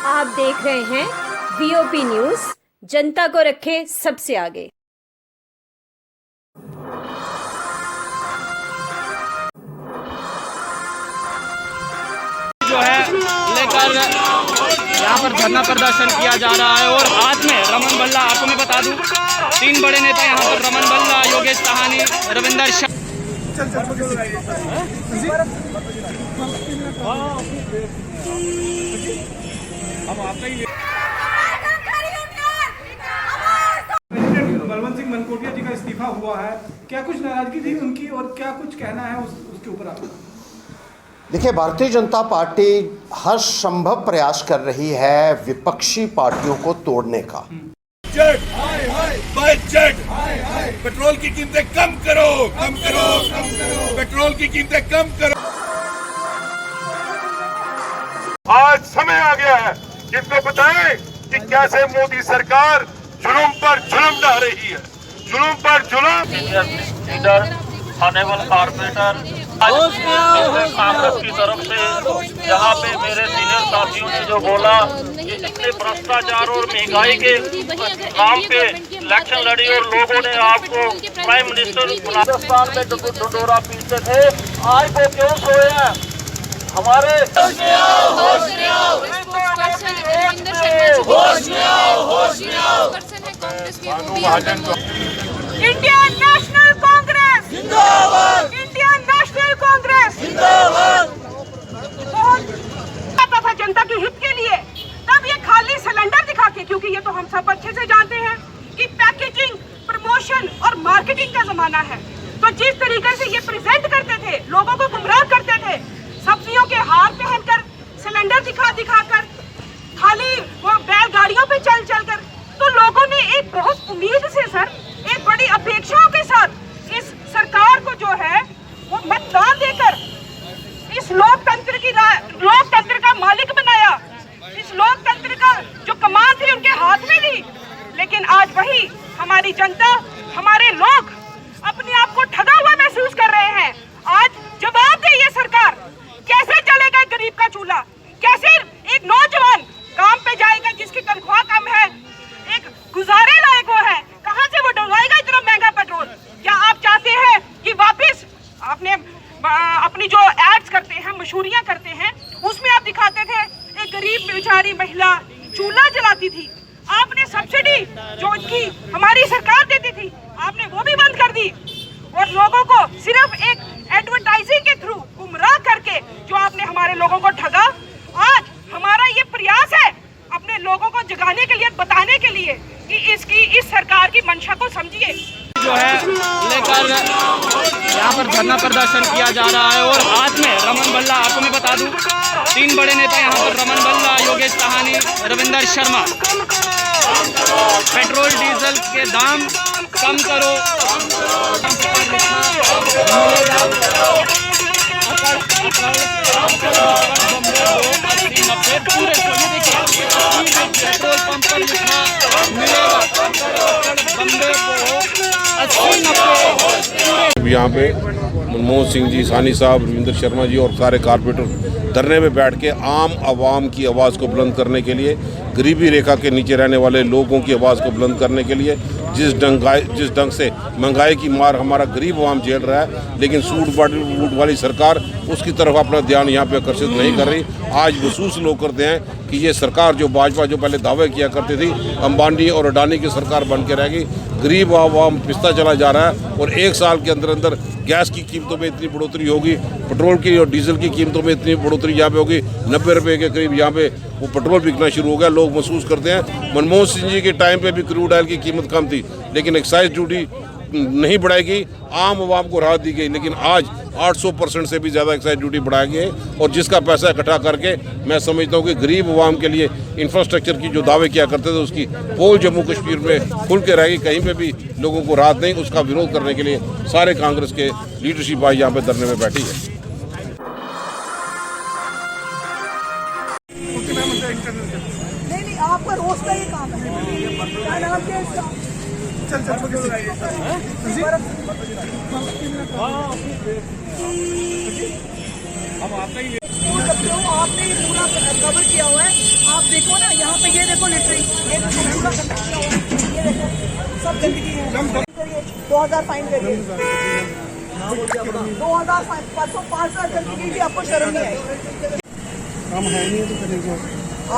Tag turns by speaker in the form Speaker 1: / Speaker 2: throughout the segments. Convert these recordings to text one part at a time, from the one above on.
Speaker 1: आप देख रहे हैं वीओपी न्यूज, जनता को रखे सबसे आगे।
Speaker 2: जो है लेकर यहाँ पर धरना प्रदर्शन किया जा रहा है और हाथ में रमन बल्ला, आपको मैं बता दूं 3 बड़े नेता यहाँ पर रमन बल्ला, योगेश सहानी, रविंदर शाह।
Speaker 3: बलवंत सिंह मनकोटिया जी का इस्तीफा हुआ है, क्या कुछ नाराजगी थी उनकी और क्या कुछ कहना है उसके ऊपर आपका?
Speaker 4: देखिए, भारतीय जनता पार्टी हर संभव प्रयास कर रही है विपक्षी पार्टियों को तोड़ने का।
Speaker 5: पेट्रोल की कीमतें कम करो, कम करो, कम करो, पेट्रोल की कीमतें कम करो। आज समय आ गया है कि इनको बताएं कि कैसे मोदी सरकार जुल्म पर जुल्म ढा रही है, जुल्म पर जुल्म।
Speaker 6: लीडर ऑनेबल कारपोरेटर कांग्रेस की तरफ से यहाँ पे मेरे सीनियर साथियों ने जो बोला कि इतने भ्रष्टाचार और महंगाई के नाम पे इलेक्शन लड़ी और लोगों ने आपको प्राइम मिनिस्टर राजस्थान में डंडोरा पीटते थे, आज वो क्यों सोए हैं? हमारे
Speaker 7: इंडियन नेशनल कांग्रेस जिंदाबाद, इंडियन नेशनल कांग्रेस जिंदाबाद। आता था जनता के हित के लिए, तब ये खाली सिलेंडर दिखा के, क्योंकि ये तो हम सब अच्छे से जानते हैं कि पैकेजिंग, प्रमोशन और मार्केटिंग का जमाना है। तो जिस तरीके से ये प्रेजेंट करते थे, लोगों को गुमराह करते थे, सब्जियों के हार पहनकर, सिलेंडर दिखाकर, खाली वो बैलगाड़ियों पे चल कर, तो लोगों ने एक बहुत उम्मीद से सर, एक बड़ी अपेक्षाओं के साथ इस सरकार को जो है वो मतदान देकर इस लोकतंत्र का मालिक बनाया, इस लोकतंत्र का जो कमान थी उनके हाथ में ली। लेकिन आज वही हमारी जनता, हमारे लोग अपने आप को ठगा हुआ महसूस कर रहे हैं। आज जवाब दे ये सरकार, कैसे चलेगा गरीब का चूल्हा? कैसे एक नौजवान काम पे जाएगा जिसकी तनख्वाह कम है, एक गुजारे लायक वो है, कहां से वो डलवाएगा इतना महंगा पेट्रोल? क्या आप चाहते हैं कि वापस आपने अपनी जो एड्स करते हैं, मशहूरियां करते हैं, उसमें आप दिखाते थे एक गरीब बेचारी महिला चूल्हा जलाती थी, आपने सब्सिडी जो इसकी हमारी सरकार देती थी आपने वो भी बंद कर दी, और लोगों को सिर्फ एक एडवर्टाइजिंग के थ्रू गुमराह करके जो आपने हमारे लोगों को ठगा। आज हमारा ये प्रयास है अपने लोगों को जगाने के लिए, बताने के लिए कि इस सरकार की मंशा को समझिए।
Speaker 2: जो है लेकर यहाँ पर धरना प्रदर्शन किया जा रहा है और हाथ में रमन बल्ला, आपको मैं बता दूं 3 बड़े नेता यहाँ पर रमन बल्ला, योगेश सहानी, रविंदर शर्मा। पेट्रोल डीजल के दाम कम करो, पूरे पेट्रोल पंप पर लिखा मिलेगा बंदे को 80-90।
Speaker 5: यहाँ पे मनमोहन सिंह जी, सानी साहब, रविंदर शर्मा जी और सारे कारपोरेटर धरने में बैठ के आम आवाम की आवाज़ को बुलंद करने के लिए, गरीबी रेखा के नीचे रहने वाले लोगों की आवाज़ को बुलंद करने के लिए, जिस ढंग से महंगाई की मार हमारा गरीब आवाम झेल रहा है, लेकिन सूट बूट वाली सरकार उसकी तरफ अपना ध्यान यहाँ पे आकर्षित नहीं कर रही। आज महसूस लोग करते हैं कि ये सरकार जो भाजपा जो पहले दावे किया करती थी, अंबानी और अडानी की सरकार बन के रहेगी, गरीब आवाम पिसता चला जा रहा है। और 1 साल के अंदर अंदर गैस की कीमतों में इतनी बढ़ोतरी होगी, पेट्रोल की और डीजल की कीमतों में इतनी बढ़ोतरी यहाँ पे होगी, 90 रुपये के करीब यहाँ पे वो पेट्रोल बिकना शुरू हो गया। लोग महसूस करते हैं मनमोहन सिंह जी के टाइम पे भी क्रूड ऑयल की कीमत कम थी, लेकिन एक्साइज ड्यूटी नहीं बढ़ाएगी, आम आवाम को राहत दी गई, लेकिन आज 800% से भी ज़्यादा एक्साइज ड्यूटी बढ़ाई गई है। और जिसका पैसा इकट्ठा करके मैं समझता हूँ कि गरीब आवाम के लिए इंफ्रास्ट्रक्चर की जो दावे किया करते थे उसकी पोल जम्मू कश्मीर में खुल के रहेगी, कहीं पे भी लोगों को राहत नहीं। उसका विरोध करने के लिए सारे कांग्रेस के लीडरशिप आज यहाँ पे धरने में बैठी है।
Speaker 7: नहीं, आपका रोज का ये काम है। आपने ये पूरा कवर किया हुआ है, आप देखो ना
Speaker 8: पूरा कंडक्शन हो रहा है। ये देखो सब गंदगी है। 2000 फाइन करिए, 2000 फाइन, 5,000 गंदगी भी आपको शर्म नहीं आई।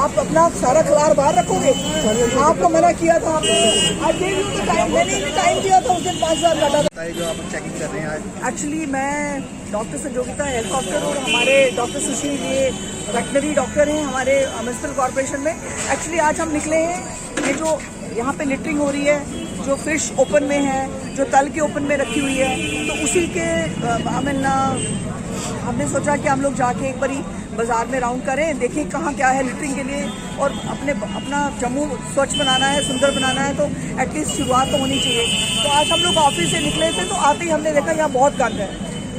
Speaker 8: आप अपना सारा खिलाड़ बाहर रखोगे। आपको मना किया था, मैंने भी टाइम दिया था उस दिन 5,000 काटा था। जो आप चेकिंग कर रहे हैं एक्चुअली मैं डॉक्टर संजोगिता हेलीकॉप्टर और हमारे डॉक्टर सुशील ये वेटनरी डॉक्टर हैं हमारे म्युनिसिपल कॉर्पोरेशन में। एक्चुअली आज हम निकले हैं, ये जो यहाँ पे लिटरिंग हो रही है, जो फिश ओपन में है, जो तल के ओपन में रखी हुई है, तो उसी के हमने सोचा कि हम लोग जाके एक बारी बाजार में राउंड करें, देखें कहाँ क्या है लिटरिंग के लिए, और अपना जम्मू स्वच्छ बनाना है, सुंदर बनाना है, तो एटलीस्ट शुरुआत तो होनी चाहिए। तो आज हम लोग ऑफिस से निकले थे, तो आते ही हमने देखा यहाँ बहुत गंद है।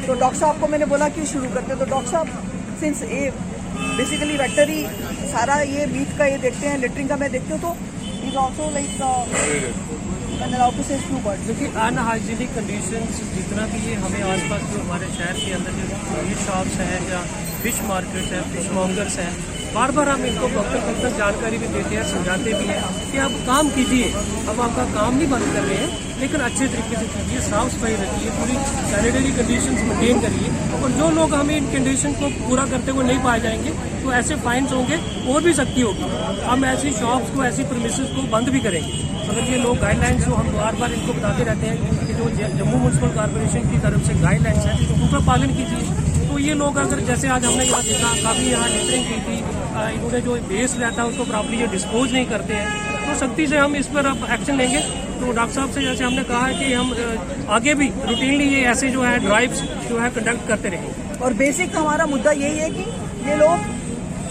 Speaker 8: तो डॉक्टर साहब को मैंने बोला कि शुरू करते, तो डॉक्टर साहब सिंस ये बेसिकली वेटनरी सारा ये मीट का ये देखते हैं, लिटरिंग का मैं देखती हूँ, तो इज ऑल्सो लाइक
Speaker 9: क्योंकि अनहाइजीनिक कंडीशंस जितना भी ये हमें आसपास जो हमारे शहर के अंदर जो मीट शॉप्स हैं या फिश मार्केट्स हैं, फिश मॉन्गर्स हैं, बार बार हम इनको डॉक्टर तक जानकारी भी देते हैं, समझाते भी हैं कि आप काम कीजिए, हम आपका काम नहीं बंद कर रहे हैं, लेकिन अच्छे तरीके से कीजिए, साफ सफाई रखिए, पूरी सैनिटरी कंडीशंस मेंटेन करिए। और जो लोग हमें इन कंडीशन को पूरा करते हुए नहीं पाए जाएंगे तो ऐसे फाइन्स होंगे और भी सख्ती होगी। हम ऐसी शॉप्स को, ऐसी प्रीमिसेस को बंद भी करेंगे अगर ये लोग गाइडलाइंस जो हम बार बार इनको बताते रहते हैं कि जो जम्मू म्यूनसिपल कॉर्पोरेशन की तरफ से गाइडलाइंस है उनका पालन कीजिए। तो ये लोग अगर जैसे आज हमने यहाँ देखा काफ़ी यहाँ लिटरिंग की थी, इन्होंने जो वेस्ट रहता है उसको प्रॉपर्ली ये डिस्पोज नहीं करते हैं, तो सख्ती से हम इस पर अब एक्शन लेंगे। तो डॉक्टर साहब से जैसे हमने कहा है कि हम आगे भी रूटीनली ये ऐसे जो है ड्राइव्स जो है कंडक्ट करते रहेंगे।
Speaker 8: और बेसिक हमारा मुद्दा यही है कि ये लोग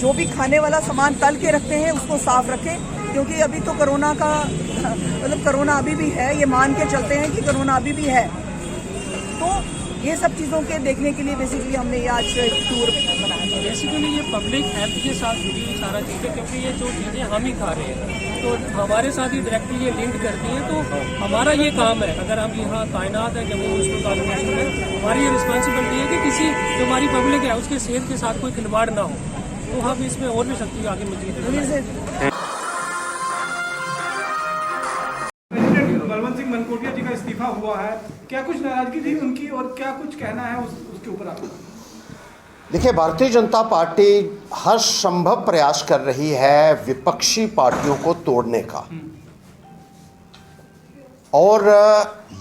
Speaker 8: जो भी खाने वाला सामान तल के रखते हैं उसको साफ रखें, क्योंकि अभी तो कोरोना का मतलब कोरोना अभी भी है, ये मान के चलते हैं कि कोरोना अभी भी है। तो ये सब चीज़ों के देखने के लिए बेसिकली हमने ये आज एक टूर बनाया था।
Speaker 9: बेसिकली ये पब्लिक हेल्थ के साथ जुड़ी हुई सारा चीज़ें, क्योंकि ये जो चीज़ें हम ही खा रहे हैं तो हमारे साथ ही डायरेक्टली ये लिंक करती हैं। तो हमारा ये काम है, अगर हम यहाँ तैनात है जम्मू म्यूनसिपल कॉर्पोरेशन में, हमारी ये रिस्पॉन्सिबिलिटी है कि किसी जो हमारी पब्लिक है उसके सेहत के साथ कोई खिलवाड़ ना हो। तो हम इसमें और भी शक्ति आगे मजीद
Speaker 3: बलवंत सिंह मनकोटिया जी का इस्तीफा हुआ है, क्या कुछ नाराजगी थी उनकी और क्या कुछ कहना है उसके ऊपर आपका?
Speaker 4: देखिए, भारतीय जनता पार्टी हर संभव प्रयास कर रही है विपक्षी पार्टियों को तोड़ने का, और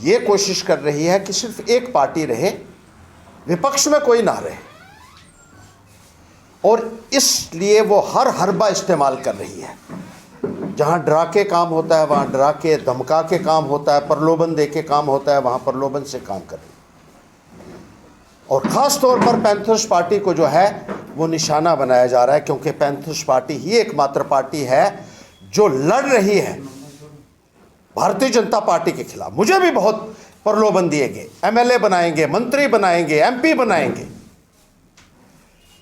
Speaker 4: ये कोशिश कर रही है कि सिर्फ एक पार्टी रहे, विपक्ष में कोई ना रहे, और इसलिए वो हर हरबा इस्तेमाल कर रही है। जहाँ डरा के काम होता है वहाँ डरा के, धमका के काम होता है, प्रलोभन दे के काम होता है वहाँ प्रलोभन से काम कर रही है। और ख़ास तौर पर पैंथर्स पार्टी को जो है वो निशाना बनाया जा रहा है, क्योंकि पैंथर्स पार्टी ही एकमात्र पार्टी है जो लड़ रही है भारतीय जनता पार्टी के खिलाफ। मुझे भी बहुत प्रलोभन दिए गए, एमएलए बनाएंगे, मंत्री बनाएंगे, एमपी बनाएंगे,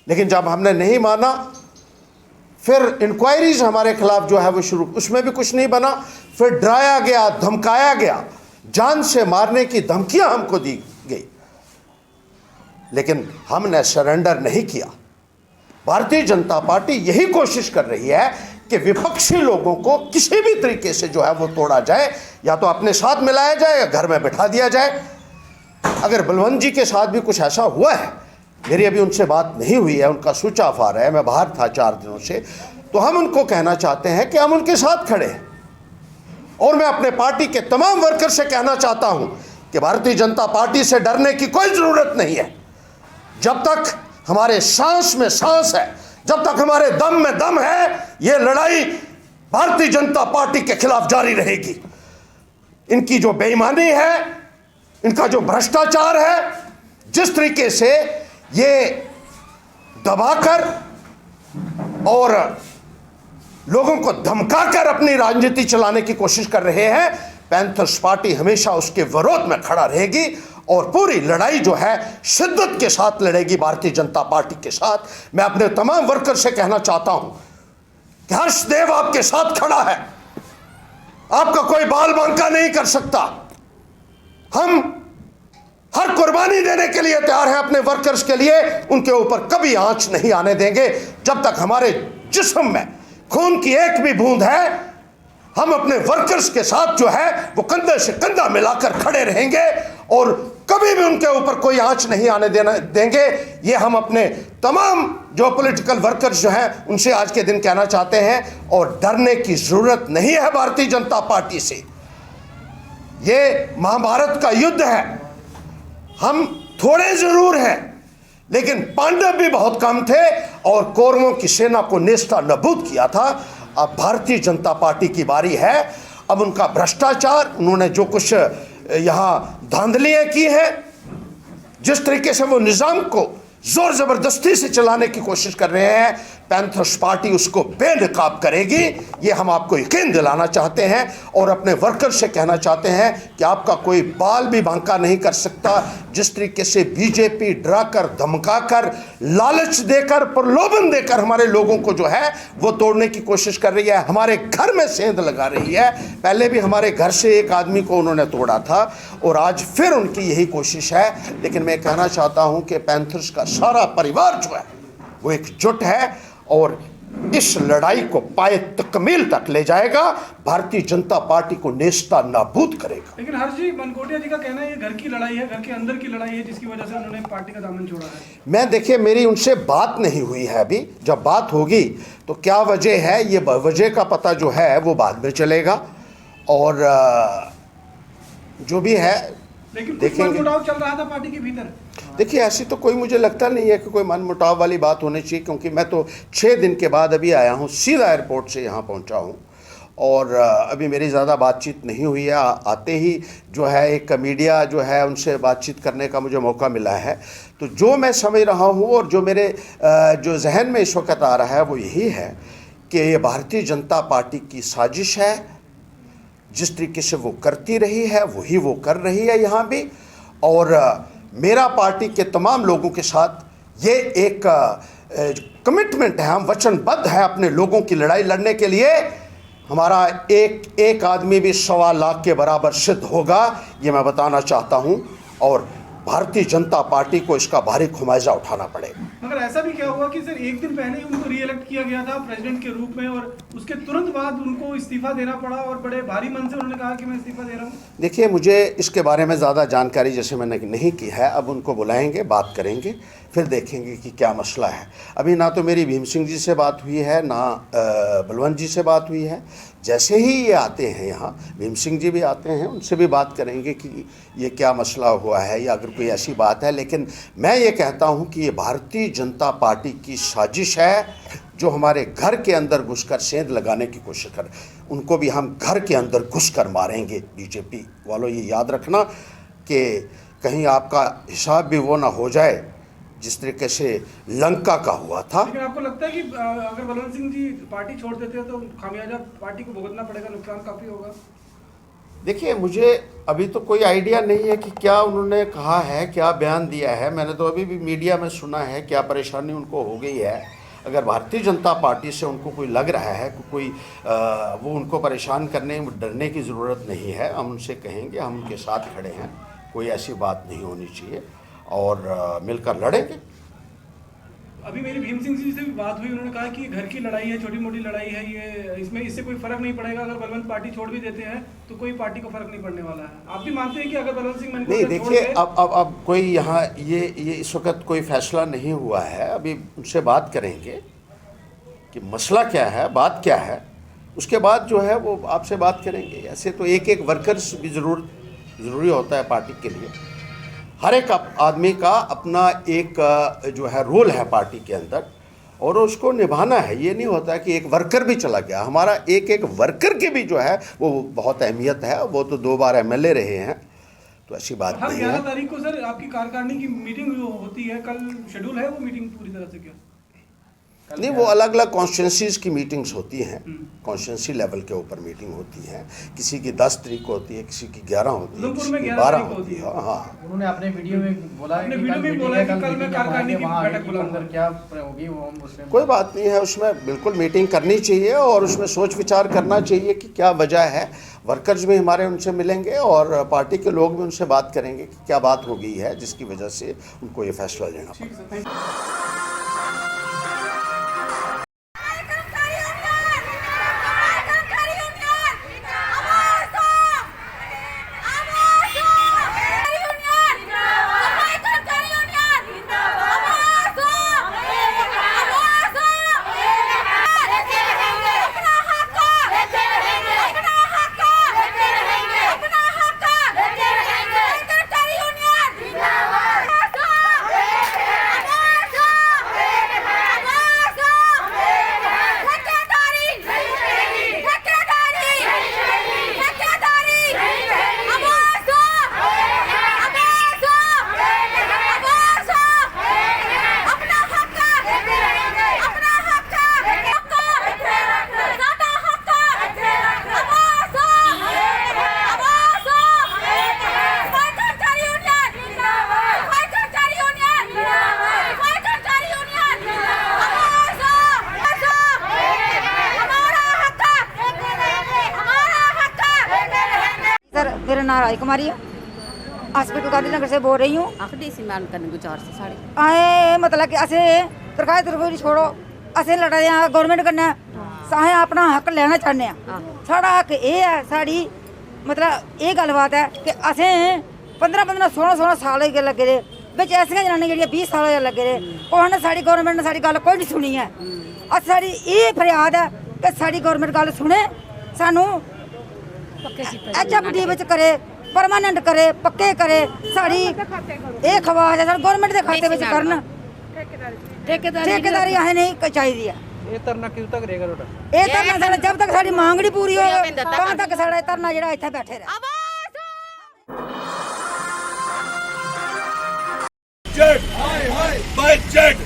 Speaker 4: लेकिन जब हमने नहीं माना फिर इंक्वायरीज हमारे खिलाफ जो है वो शुरू, उसमें भी कुछ नहीं बना, फिर डराया गया, धमकाया गया, जान से मारने की धमकियां हमको दी गई, लेकिन हमने सरेंडर नहीं किया। भारतीय जनता पार्टी यही कोशिश कर रही है कि विपक्षी लोगों को किसी भी तरीके से जो है वो तोड़ा जाए, या तो अपने साथ मिलाया जाए या घर में बैठा दिया जाए। अगर बलवंत जी के साथ भी कुछ ऐसा हुआ है, मेरी अभी उनसे बात नहीं हुई है, उनका स्विच ऑफ आ रहा है, मैं बाहर था 4 दिनों से, तो हम उनको कहना चाहते हैं कि हम उनके साथ खड़े हैं। और मैं अपने पार्टी के तमाम वर्कर से कहना चाहता हूं कि भारतीय जनता पार्टी से डरने की कोई ज़रूरत नहीं है। जब तक हमारे सांस में सांस है, जब तक हमारे दम में दम है, ये लड़ाई भारतीय जनता पार्टी के खिलाफ जारी रहेगी। इनकी जो बेईमानी है, इनका जो भ्रष्टाचार है, जिस तरीके से ये दबाकर और लोगों को धमकाकर अपनी राजनीति चलाने की कोशिश कर रहे हैं, पैंथर्स पार्टी हमेशा उसके विरोध में खड़ा रहेगी और पूरी लड़ाई जो है शिद्दत के साथ लड़ेगी भारतीय जनता पार्टी के साथ। मैं अपने तमाम वर्कर से कहना चाहता हूं कि हर्षदेव आपके साथ खड़ा है, आपका कोई बाल बांका नहीं कर सकता। हम हर कुर्बानी देने के लिए तैयार हैं अपने वर्कर्स के लिए, उनके ऊपर कभी आंच नहीं आने देंगे। जब तक हमारे जिस्म में खून की एक भी बूंद है, हम अपने वर्कर्स के साथ जो है वो कंधे से कंधा मिलाकर खड़े रहेंगे और कभी भी उनके ऊपर कोई आंच नहीं आने देंगे। ये हम अपने तमाम जो पॉलिटिकल वर्कर्स जो हैं उनसे आज के दिन कहना चाहते हैं। और डरने की जरूरत नहीं है भारतीय जनता पार्टी से। ये महाभारत का युद्ध है। हम थोड़े जरूर हैं लेकिन पांडव भी बहुत कम थे और कौरवों की सेना को नेस्ता नाबूद किया था। अब भारतीय जनता पार्टी की बारी है। अब उनका भ्रष्टाचार, उन्होंने जो कुछ यहाँ धांधलियाँ की हैं, जिस तरीके से वो निज़ाम को जोर ज़बरदस्ती से चलाने की कोशिश कर रहे हैं, पैंथर्स पार्टी उसको बेनकाब करेगी। ये हम आपको यकीन दिलाना चाहते हैं और अपने वर्कर से कहना चाहते हैं कि आपका कोई बाल भी बांका नहीं कर सकता। जिस तरीके से बीजेपी डराकर, धमकाकर, लालच देकर, प्रलोभन देकर हमारे लोगों को जो है वो तोड़ने की कोशिश कर रही है, हमारे घर में सेंध लगा रही है। पहले भी हमारे घर से एक आदमी को उन्होंने तोड़ा था और आज फिर उनकी यही कोशिश है। लेकिन मैं कहना चाहता हूँ कि पैंथर्स का सारा परिवार जो है वो एकजुट है और इस लड़ाई को पाए तकमील तक ले जाएगा। भारतीय जनता पार्टी को नेस्ता नाबूद करेगा।
Speaker 3: लेकिन हर्ष जी, मनकोटिया जी का कहना है ये घर की लड़ाई है, घर के अंदर की लड़ाई है, जिसकी वजह से उन्होंने पार्टी का दामन छोड़ा है।
Speaker 4: मैं देखिए, मेरी उनसे बात नहीं हुई है अभी। जब बात होगी तो क्या वजह है, ये वजह का पता जो है वो बाद में चलेगा और जो भी है
Speaker 3: लेकिन
Speaker 4: देखेंगे।
Speaker 3: मनमुटाव चल रहा था पार्टी के भीतर।
Speaker 4: देखिए, ऐसी तो कोई मुझे लगता नहीं है कि कोई मनमुटाव वाली बात होनी चाहिए, क्योंकि मैं तो 6 दिन के बाद अभी आया हूँ, सीधा एयरपोर्ट से यहाँ पहुँचा हूँ और अभी मेरी ज़्यादा बातचीत नहीं हुई है। आते ही जो है एक मीडिया जो है उनसे बातचीत करने का मुझे मौका मिला है। तो जो मैं समझ रहा हूँ और जो मेरे जो जहन में इस वक्त आ रहा है वो यही है कि ये भारतीय जनता पार्टी की साजिश है। जिस तरीके से वो करती रही है वही वो कर रही है यहाँ भी। और मेरा पार्टी के तमाम लोगों के साथ ये एक कमिटमेंट है, हम वचनबद्ध हैं अपने लोगों की लड़ाई लड़ने के लिए। हमारा एक आदमी भी 1.25 लाख के बराबर सिद्ध होगा, ये मैं बताना चाहता हूँ। और भारतीय जनता पार्टी को इसका भारी खुमाइजा उठाना पड़ेगा।
Speaker 3: मगर ऐसा भी क्या हुआ कि सर एक दिन पहले ही उनको रीइलेक्ट किया गया था प्रेसिडेंट के रूप में और उसके तुरंत बाद उनको इस्तीफा देना पड़ा और बड़े भारी मन से उन्होंने कहा कि मैं इस्तीफा दे रहा हूँ।
Speaker 4: देखिए, मुझे इसके बारे में ज़्यादा जानकारी जैसे मैंने नहीं की है। अब उनको बुलाएंगे, बात करेंगे, फिर देखेंगे कि क्या मसला है। अभी ना तो मेरी भीम सिंह जी से बात हुई है, ना बलवंत जी से बात हुई है। जैसे ही ये आते हैं यहाँ, भीम सिंह जी भी आते हैं, उनसे भी बात करेंगे कि ये क्या मसला हुआ है या अगर कोई ऐसी बात है। लेकिन मैं ये कहता हूँ कि ये भारतीय जनता पार्टी की साजिश है जो हमारे घर के अंदर घुसकर सेंध लगाने की कोशिश कर। उनको भी हम घर के अंदर घुसकर मारेंगे। बीजेपी वालों, ये याद रखना कि कहीं आपका हिसाब भी वो ना हो जाए जिस तरीके से लंका का हुआ था।
Speaker 3: लेकिन आपको लगता है कि अगर बलवंत सिंह जी पार्टी छोड़ देते हैं तो खामियाजा पार्टी को भुगतना पड़ेगा, नुकसान काफ़ी होगा?
Speaker 4: देखिए, मुझे अभी तो कोई आइडिया नहीं है कि क्या उन्होंने कहा है, क्या बयान दिया है। मैंने तो अभी भी मीडिया में सुना है क्या परेशानी उनको हो गई है। अगर भारतीय जनता पार्टी से उनको कोई लग रहा है कि कोई वो उनको परेशान करने में डरने की ज़रूरत नहीं है। हम उनसे कहेंगे, हम उनके साथ खड़े हैं, कोई ऐसी बात नहीं होनी चाहिए और मिलकर लड़ेंगे।
Speaker 3: अभी मेरी भीम सिंह जी से भी बात हुई, उन्होंने कहा कि घर की लड़ाई है, छोटी मोटी लड़ाई है, ये इसमें इससे कोई फर्क नहीं पड़ेगा। अगर बलवंत पार्टी छोड़ भी देते हैं तो कोई पार्टी को फर्क नहीं पड़ने वाला है। आप भी मानते हैं कि अगर बलवंत सिंह
Speaker 4: नहीं, देखिए, अब कोई यहाँ ये इस वक्त कोई फैसला नहीं हुआ है। अभी उनसे बात करेंगे कि मसला क्या है, बात क्या है, उसके बाद जो है वो आपसे बात करेंगे। ऐसे तो एक वर्कर्स भी ज़रूरी होता है पार्टी के लिए। हर एक आदमी का अपना एक जो है रोल है पार्टी के अंदर और उसको निभाना है। ये नहीं होता कि एक वर्कर भी चला गया। हमारा एक वर्कर की भी जो है वो बहुत अहमियत है। वो तो 2 बार MLA रहे हैं, तो ऐसी बात नहीं है।
Speaker 3: 11 तारीख को सर आपकी कार्यकारिणी की मीटिंग जो होती है, कल शेड्यूल है वो मीटिंग पूरी तरह से? क्या
Speaker 4: नहीं, वो अलग अलग कॉन्स्टिट्यूंसीज की मीटिंग्स होती हैं, कॉन्स्टिट्यूंसी लेवल के ऊपर मीटिंग होती है। किसी की 10 तारीख को होती है, किसी की 11 होती है, किसी की 12 होती है। हाँ,
Speaker 10: उन्होंने अपने वीडियो में बोला
Speaker 3: कि कल मैं कार्यकारिणी की बैठक बुलाऊंगा,
Speaker 10: क्या होगी वो हम उसमें।
Speaker 4: कोई बात नहीं है, उसमें बिल्कुल मीटिंग करनी चाहिए और उसमें सोच विचार करना चाहिए कि क्या वजह है। वर्कर्स भी हमारे उनसे मिलेंगे और पार्टी के लोग भी उनसे बात करेंगे कि क्या बात हो गई है जिसकी वजह से उनको ये फैसला लेना पड़ा।
Speaker 11: मेरा नाम राजकुमारी है, हॉस्पिटल गांधीनगर से बोल रही हूँ। आए मतलब कि असें तरखाई तरफोरी छोड़ो, असें लड़ा दे गौरमेंट कन्नै, असें अपना हक लेना चाहने आं। साढ़ा हक एह् है, साढ़ी मतलब एह् गल्लबात है कि असें 15-15 16 साल होई लग्गे दे, बिच ऐसियां जनानियां जेह्ड़ियां 20 साल होए लग्गे दे, कुसै ने साढ़ी गौरमेंट ने साढ़ी गल्ल कोई नहीं सुनी है। अस साढ़ी एह् फरियाद है कि साढ़ी गौरमेंट गल्ल सुने, सानू HFD बिच करे, परमानेंट करे, पक्के करे, साढ़ी एह् खवाज है साढ़े गौरमेंट दे खाते बिच करन। ठेकेदारी असें नहीं चाहिदी है।
Speaker 10: ये धरना किदों तक रहेगा ਤੁਹਾਡਾ?
Speaker 11: ਇਹ ਧਰਨਾ ਸਾਡਾ ਜਦ ਤੱਕ ਸਾਡੀ ਮੰਗ ਨਹੀਂ ਪੂਰੀ ਹੋਵੇ ਤਾਂ ਤੱਕ ਸਾਡਾ ਧਰਨਾ ਜਿਹੜਾ ਇੱਥੇ ਬੈਠੇ ਰਹੇ।
Speaker 5: बजट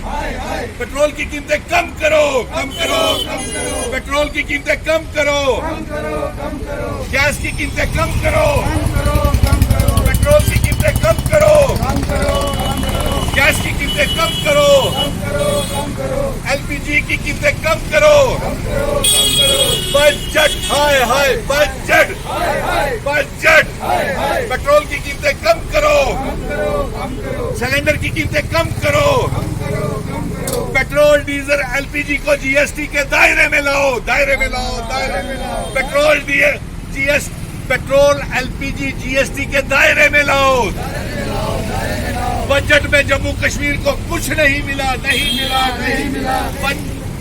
Speaker 5: पेट्रोल की कीमतें कम करो, कम करो, कम करो, पेट्रोल की कीमतें कम करो, कम करो, कम करो, गैस की कीमतें कम करो, कम करो, कम करो, पेट्रोल की कीमतें कम करो, कम करो, कम करो, गैस की कीमतें कम करो, कम करो, कम करो, LPG की कीमतें कम करो, कम करो, कम करो, बजट हाय हाय बजट बजट पेट्रोल की कीमतें कम करो, कम करो, कम करो, सिलेंडर की कीमतें कम करो, कम करो, कम करो, पेट्रोल डीजल LPG को GST के दायरे में लाओ, दायरे में लाओ, दायरे में लाओ, पेट्रोल LPG GST के दायरे में लाओ। बजट में जम्मू कश्मीर को कुछ नहीं मिला, नहीं मिला, नहीं मिला,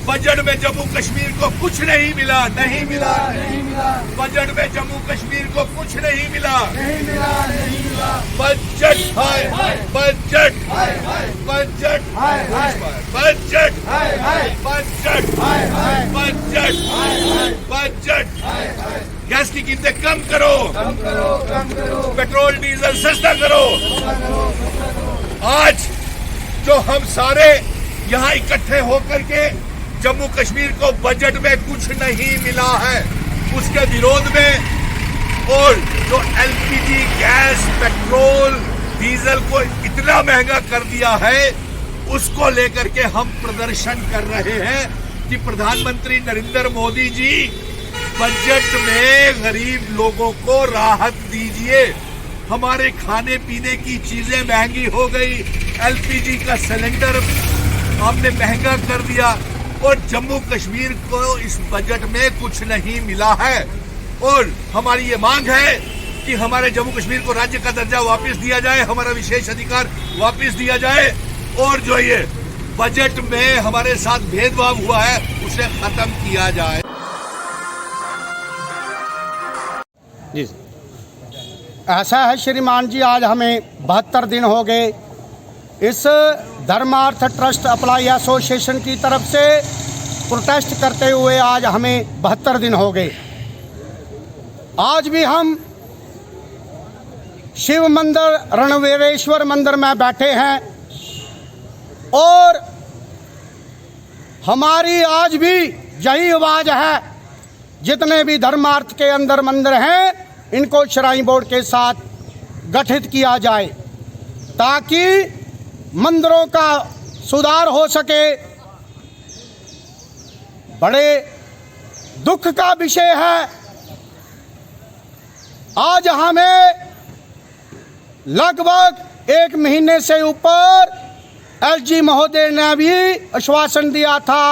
Speaker 5: बजट में जम्मू कश्मीर को कुछ नहीं मिला, नहीं मिला, नहीं मिला, बजट में जम्मू कश्मीर को कुछ नहीं मिला, नहीं मिला, नहीं मिला, बजट हाय हाय बजट हाय हाय बजट हाय हाय बजट हाय हाय बजट हाय हाय बजट हाय हाय बजट हाय हाय गैस की कीमतें कम करो, कम करो, कम करो, पेट्रोल डीजल सस्ता करो। आज जो हम सारे यहाँ इकट्ठे होकर के जम्मू कश्मीर को बजट में कुछ नहीं मिला है, उसके विरोध में और जो LPG गैस पेट्रोल डीजल को इतना महंगा कर दिया है, उसको लेकर के हम प्रदर्शन कर रहे हैं कि प्रधानमंत्री नरेंद्र मोदी जी बजट में गरीब लोगों को राहत दीजिए। हमारे खाने पीने की चीजें महंगी हो गई, LPG का सिलेंडर हमने महंगा कर दिया और जम्मू कश्मीर को इस बजट में कुछ नहीं मिला है। और हमारी ये मांग है कि हमारे जम्मू कश्मीर को राज्य का दर्जा वापस दिया जाए, हमारा विशेष अधिकार वापस दिया जाए और जो ये बजट में हमारे साथ भेदभाव हुआ है उसे खत्म किया जाए।
Speaker 12: जी ऐसा है श्रीमान जी, आज हमें 72 दिन हो गए इस धर्मार्थ ट्रस्ट अप्लाई एसोसिएशन की तरफ से प्रोटेस्ट करते हुए। आज हमें 72 दिन हो गए। आज भी हम शिव मंदिर रणवीरेश्वर मंदिर में बैठे हैं और हमारी आज भी यही आवाज है, जितने भी धर्मार्थ के अंदर मंदिर हैं इनको श्राइन बोर्ड के साथ गठित किया जाए ताकि मंदिरों का सुधार हो सके। बड़े दुख का विषय है, आज हमें लगभग 1 महीने से ऊपर LG महोदय ने भी आश्वासन दिया था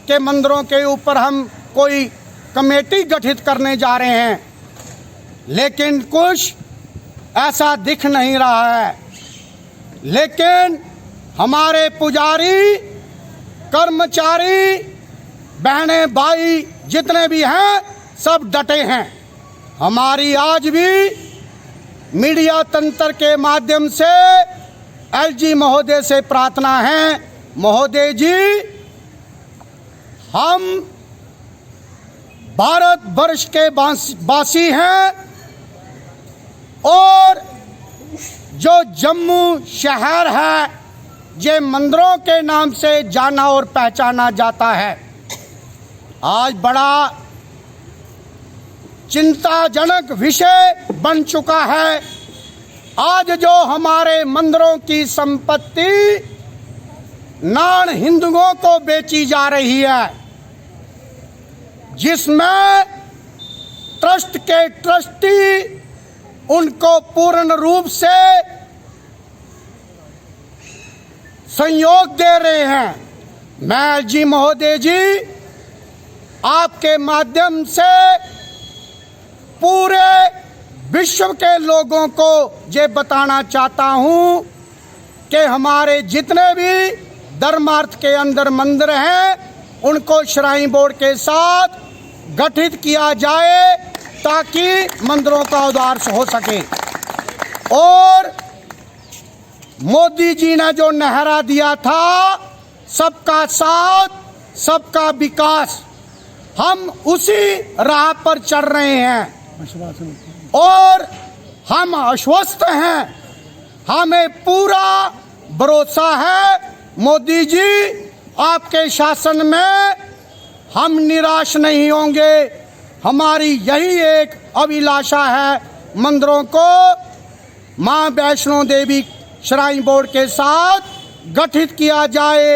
Speaker 12: कि मंदिरों के ऊपर हम कोई कमेटी गठित करने जा रहे हैं, लेकिन कुछ ऐसा दिख नहीं रहा है। लेकिन हमारे पुजारी, कर्मचारी, बहनें भाई जितने भी हैं सब डटे हैं। हमारी आज भी मीडिया तंत्र के माध्यम से LG महोदय से प्रार्थना है, महोदय जी हम भारत वर्ष के वासी हैं और जो जम्मू शहर है ये मंदिरों के नाम से जाना और पहचाना जाता है। आज बड़ा चिंताजनक विषय बन चुका है। आज जो हमारे मंदिरों की संपत्ति नान हिंदुओं को बेची जा रही है, जिसमें ट्रस्ट के ट्रस्टी उनको पूर्ण रूप से सहयोग दे रहे हैं। मैं एलजी महोदय जी आपके माध्यम से पूरे विश्व के लोगों को ये बताना चाहता हूं कि हमारे जितने भी धर्मार्थ के अंदर मंदिर हैं उनको श्राइन बोर्ड के साथ गठित किया जाए ताकि मंदिरों का उद्धार हो सके। और मोदी जी ने जो नारा दिया था सबका साथ सबका विकास, हम उसी राह पर चल रहे हैं और हम आश्वस्त हैं। हमें पूरा भरोसा है मोदी जी आपके शासन में हम निराश नहीं होंगे। हमारी यही एक अभिलाषा है, मंदिरों को मां वैष्णो देवी श्राइन बोर्ड के साथ गठित किया जाए